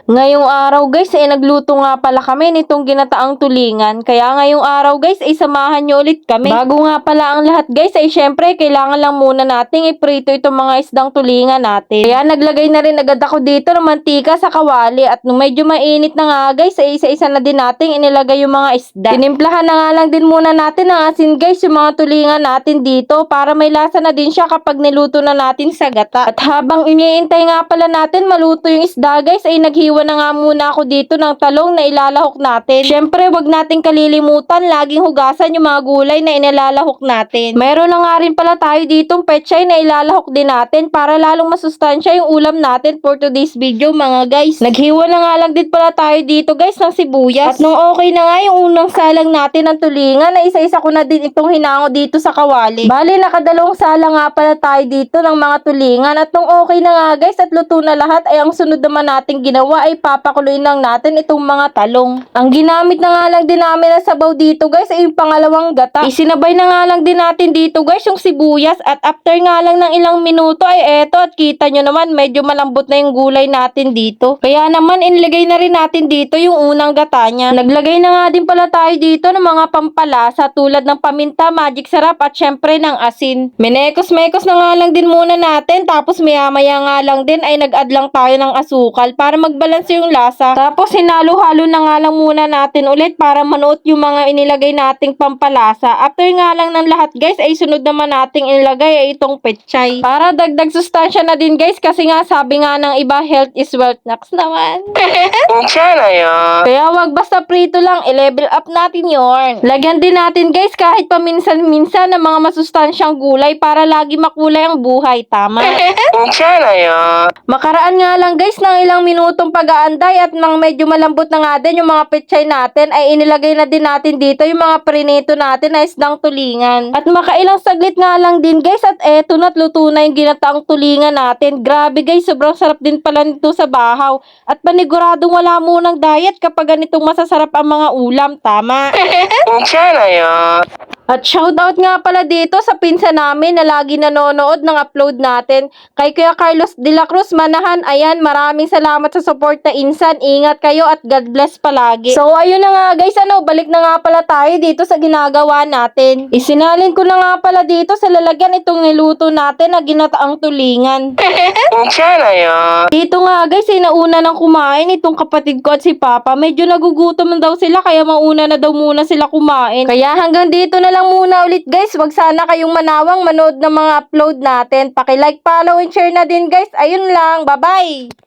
Ngayong araw guys ay nagluto nga pala kami nitong ginataang tulingan. Kaya ngayong araw guys ay samahan nyo ulit kami. Bago nga pala ang lahat guys ay syempre kailangan lang muna nating iprito itong mga isdang tulingan natin. Kaya naglagay na rin agad ako dito ng mantika sa kawali at nung medyo mainit na nga guys ay isa-isa na din nating inilagay yung mga isda. Tinimplahan na nga lang din muna natin ng asin guys yung mga tulingan natin dito para may lasa na din siya kapag niluto na natin sa gata. At habang iniintay nga pala natin maluto yung isda guys ay naghiwa na nga muna ako dito ng talong na ilalahok natin. Syempre, wag nating kalilimutan, laging hugasan yung mga gulay na inilalahok natin. Meron na nga rin pala tayo ditong pechay na ilalahok din natin para lalong masustansya yung ulam natin for today's video mga guys. Naghiwa na nga lang din pala tayo dito guys ng sibuyas. At nung okay na nga yung unang salang natin ng tulingan, na isa-isa ko na din itong hinango dito sa kawali. Bali, nakadalawang salang nga pala tayo dito ng mga tulingan. At nung okay na nga guys at luto na lahat, ay ang sunod naman nating ginawa ay papakuluin lang natin itong mga talong. Ang ginamit na nga lang din namin na sabaw dito guys ay yung pangalawang gata. Isinabay na nga lang din natin dito guys yung sibuyas at after nga lang ng ilang minuto ay eto at kita nyo naman medyo malambot na yung gulay natin dito. Kaya naman inilagay na rin natin dito yung unang gata niya. Naglagay na nga din pala tayo dito ng mga pampalasa tulad ng paminta, magic sarap at syempre ng asin. Minekos-mekos na nga lang din muna natin tapos maya-maya nga lang din ay nag-add lang tayo ng asukal para magbalance yung lasa. Tapos hinalo-halo na nga lang muna natin ulit para manuot yung mga inilagay nating pampalasa. After nga lang ng lahat guys ay sunod naman nating inilagay ay itong pechay. Para dagdag sustansya na din guys kasi nga sabi nga ng iba health is wealth. Naks naman. Sana yun. Kaya wag basta prito lang, i-level up natin yon. Lagyan din natin guys kahit paminsan-minsan ng mga masustansyang gulay para lagi makulay ang buhay. Tama. Sana yun. Makaraan nga lang guys ng ilang minutong pag-aanday at nang medyo malambot na nga din yung mga pechay natin ay inilagay na din natin dito yung mga prinito natin na isdang tulingan. At makailang saglit nga lang din guys at eto na't luto na yung ginataang tulingan natin. Grabe guys, sobrang sarap din pala nito sa bahaw. At paniguradong wala munang diet kapag ganitong masasarap ang mga ulam. Tama. Sana yun. At shoutout nga pala dito sa pinsa namin na lagi nanonood ng upload natin. Kay Kuya Carlos de la Cruz Manahan, ayan, maraming salamat sa support na insan. Ingat kayo at God bless palagi. So, ayun na nga guys, balik na nga pala tayo dito sa ginagawa natin. Isinalin ko na nga pala dito sa lalagyan itong niluto natin na ginataang tulingan. Sana yun. Dito nga guys, nauna nang kumain itong kapatid ko at si Papa. Medyo nagugutom na daw sila kaya mauna na daw muna sila kumain. Kaya hanggang dito na lang muna ulit guys. Wag sana kayong manawang manood ng mga upload natin. Paki-like, follow, and share na din guys. Ayun lang. Bye-bye!